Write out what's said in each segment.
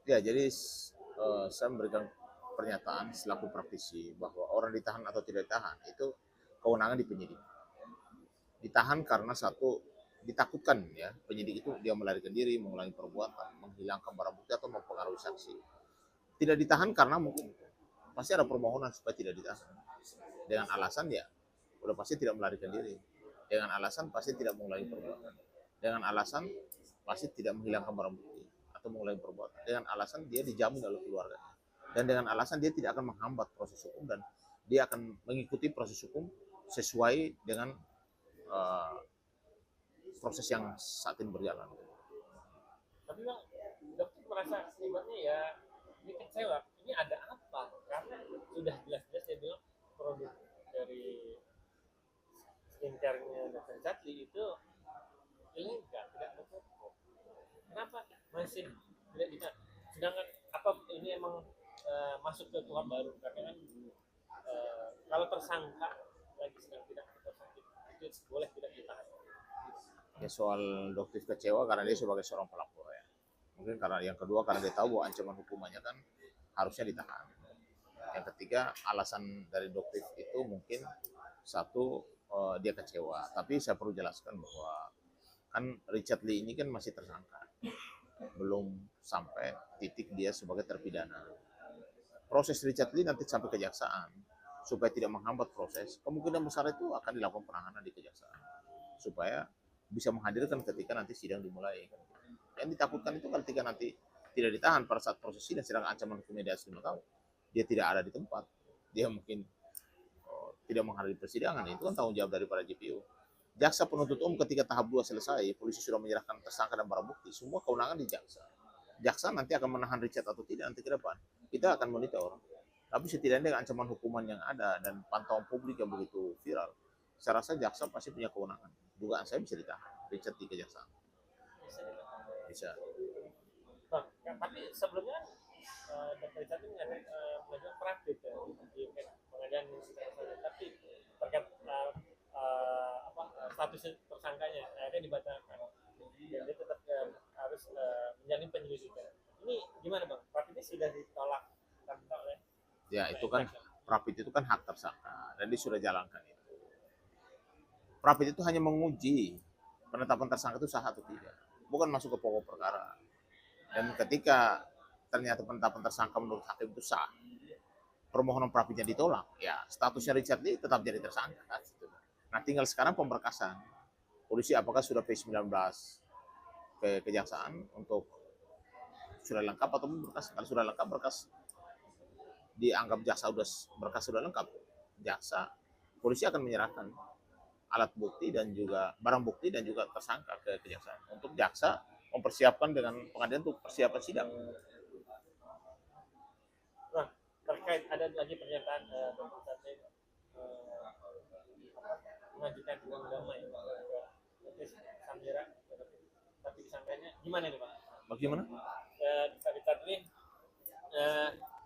Ya, jadi saya memberikan pernyataan selaku praktisi bahwa orang ditahan atau tidak ditahan itu kewenangan di penyidik. Ditahan karena satu ditakutkan ya penyidik itu dia melarikan diri, mengulangi perbuatan, menghilangkan barang bukti atau mempengaruhi saksi. Tidak ditahan karena mungkin pasti ada permohonan supaya tidak ditahan dengan alasan ya udah pasti tidak melarikan diri, dengan alasan pasti tidak mengulangi perbuatan, dengan alasan pasti tidak menghilangkan barang bukti atau mengulangi perbuatan, dengan alasan dia dijamin oleh keluarga, dan dengan alasan dia tidak akan menghambat proses hukum dan dia akan mengikuti proses hukum sesuai dengan uh, proses yang saat ini berjalan. Tapi bang, dokter merasa ibaratnya ya ini kecewa. Ini ada apa? Karena sudah jelas-jelas dia bilang produk dari skincare-nya dokter Chatli itu ilegal, tidak berhukum. Kenapa masih tidak bisa? Sedangkan apa ini emang masuk ke kuhab baru? Karena kan kalau tersangka lagi sedang tidak tersangkut itu boleh tidak ditahan. Ya soal dokter kecewa karena dia sebagai seorang pelapor ya. Mungkin karena yang kedua karena dia tahu bahwa ancaman hukumannya kan harusnya ditahan. Yang ketiga alasan dari dokter itu mungkin satu dia kecewa. Tapi saya perlu jelaskan bahwa kan Richard Lee ini kan masih tersangka, belum sampai titik dia sebagai terpidana. Proses Richard Lee nanti sampai kejaksaan supaya tidak menghambat proses, kemungkinan besar itu akan dilakukan penahanan di kejaksaan supaya bisa menghadirkan ketika nanti sidang dimulai. Yang ditakutkan itu ketika nanti tidak ditahan pada saat proses sidang, sedang ancaman hukumnya di atas 5 tahun, dia tidak ada di tempat, dia mungkin tidak menghadiri persidangan, itu kan tanggung jawab daripada JPU. Jaksa penuntut umum ketika tahap 2 selesai, polisi sudah menyerahkan tersangka dan barang bukti, semua kewenangan di jaksa. Jaksa nanti akan menahan Richard atau tidak nanti ke depan. Kita akan monitor. Tapi setidaknya dengan ancaman hukuman yang ada dan pantauan publik yang begitu viral, saya rasa jaksa pasti punya kewenangan. Dugaan saya bisa ditahan Richard di kejaksaan. Bisa. Nah, tapi sebelumnya dokter Richard ini mengajukan praktik ya, di pengadilan tapi terkait status tersangkanya akhirnya dibatalkan dan dia tetap harus menjalani penyelidikan. Ini gimana bang? Praktiknya sudah ditolak oleh Ya itu kan Prapit itu kan hak tersangka dan dia sudah jalankan itu. Prapit itu hanya menguji penetapan tersangka itu sah atau tidak, bukan masuk ke pokok perkara. Dan ketika ternyata penetapan tersangka menurut hakim itu sah, permohonan Prapitnya ditolak, ya statusnya Richard Lee tetap jadi tersangka. Nah tinggal sekarang pemberkasan. Polisi apakah sudah P19 ke kejaksaan untuk sudah lengkap atau berkas? Kalau sudah lengkap berkas dianggap jaksa sudah berkas sudah lengkap, jaksa polisi akan menyerahkan alat bukti dan juga barang bukti dan juga tersangka ke kejaksaan untuk jaksa mempersiapkan dengan pengadilan untuk persiapan sidang. nah terkait ada lagi pernyataan dokter Richard mengajukan uang damai ke Samira tapi disangkanya gimana nih pak? Bagaimana? Dokter Richard ini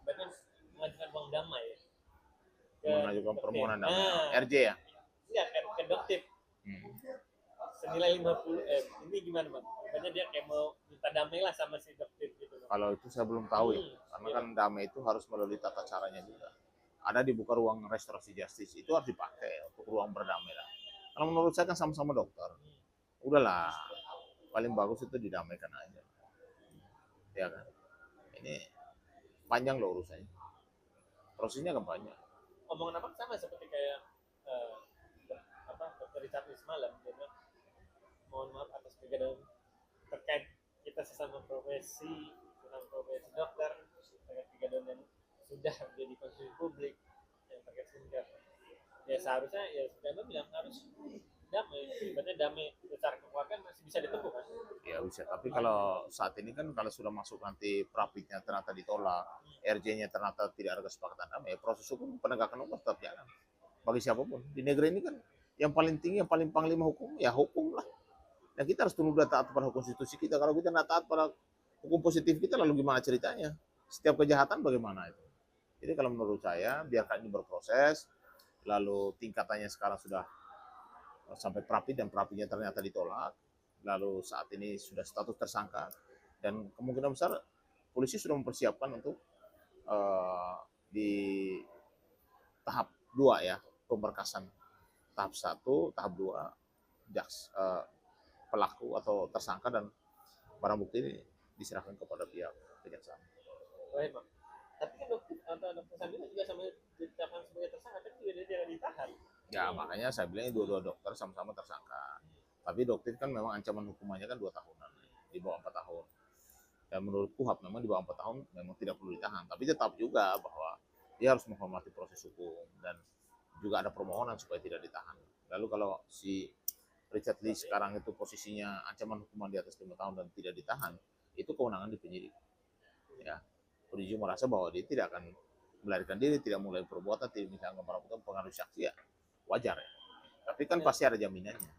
bahkan mengajukan uang damai ya, ke Mengajukan dokter. permohonan damai RJ ya. Iya ke dokter senilai 50 ini gimana bang? Makanya dia kayak mau minta damai lah sama si dokter gitu bang. Kalau itu saya belum tahu ya, karena kan damai itu harus melalui tata caranya juga. Ada dibuka ruang restorasi justice, itu harus dipakai untuk ruang berdamai lah. Kalau menurut saya kan sama-sama dokter, udahlah paling bagus itu didamaikan aja, ya kan. Ini panjang loh urusannya, prosesnya kan banyak. Omongan apa sama seperti kayak eh, dokter Richard semalam dia bilang mohon maaf atas kegaduhan terkait kita sesama profesi dokter terkait kegaduhan yang sudah menjadi konsumsi publik yang terkait sehingga ya seharusnya ya sudah bilang harus damai sebenarnya damai secara kekeluargaan masih bisa ditempuh kan Ya bisa, tapi kalau saat ini kan kalau sudah masuk nanti Prapitnya ternyata ditolak, RJ-nya ternyata tidak ada kesepakatan damai, ya proses hukum penegakan hukum tetap jalan bagi siapapun di negeri ini kan. Yang paling tinggi, yang paling panglima hukum ya hukum lah. Dan kita harus tunduk dan taat pada konstitusi kita. Kalau kita tidak taat pada hukum positif kita, lalu gimana ceritanya? Setiap kejahatan bagaimana itu? Jadi kalau menurut saya, biarkan ini berproses. Lalu tingkatannya sekarang sudah sampai Prapit dan Prapitnya ternyata ditolak. Lalu saat ini sudah status tersangka. Dan kemungkinan besar polisi sudah mempersiapkan untuk di tahap 2 ya, pemberkasan. Tahap 1, tahap 2, pelaku atau tersangka dan barang bukti ini diserahkan kepada pihak kejaksaan. Baik, Bang. Tapi kan dokter Sambila juga sama ditetapkan sebagai tersangka, tapi juga dia jangan ditahan. Ya, makanya saya bilang dua-dua dokter sama-sama tersangka. Tapi dokter kan memang ancaman hukumannya kan 2 tahunan, di bawah 4 tahun. Dan menurut KUHP memang di bawah 4 tahun memang tidak perlu ditahan. Tapi tetap juga bahwa dia harus menghormati proses hukum dan juga ada permohonan supaya tidak ditahan. Lalu kalau si Richard Lee sekarang itu posisinya ancaman hukuman di atas 5 tahun dan tidak ditahan, itu kewenangan di penyidik. Ya, penyidik merasa bahwa dia tidak akan melarikan diri, tidak mulai perbuatan, tidak misalnya pengaruh saksi, ya wajar ya. Tapi kan pasti ada jaminannya.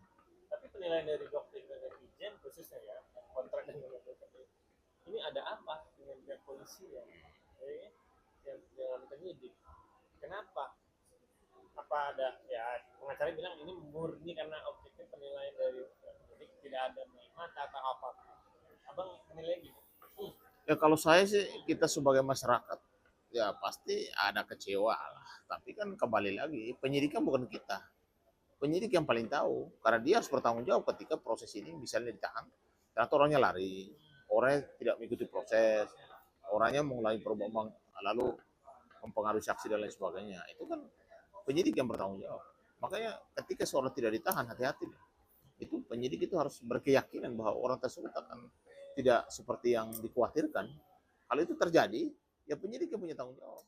Tapi penilaian dari dokter dan netizen khususnya ya, kontrak dengan dokter ini ada apa dengan pihak polisi ya, yang dalam penyidik? Kenapa? Apa ada ya pengacara bilang ini murni karena objektif penilaian dari penyidik, tidak ada mata atau apa? Abang menilai gitu? Ya kalau saya sih, kita sebagai masyarakat ya pasti ada kecewa lah. Tapi kan kembali lagi, penyidik kan bukan kita. Penyidik yang paling tahu, karena dia harus bertanggung jawab ketika proses ini misalnya ditahan, ternyata orangnya lari, orangnya tidak mengikuti proses, orangnya mulai perbuatan lalu mempengaruhi saksi dan lain sebagainya. Itu kan penyidik yang bertanggung jawab. Makanya ketika seorang tidak ditahan, hati-hati. Itu penyidik itu harus berkeyakinan bahwa orang tersebut akan tidak seperti yang dikhawatirkan. Kalau itu terjadi, ya penyidik yang punya tanggung jawab.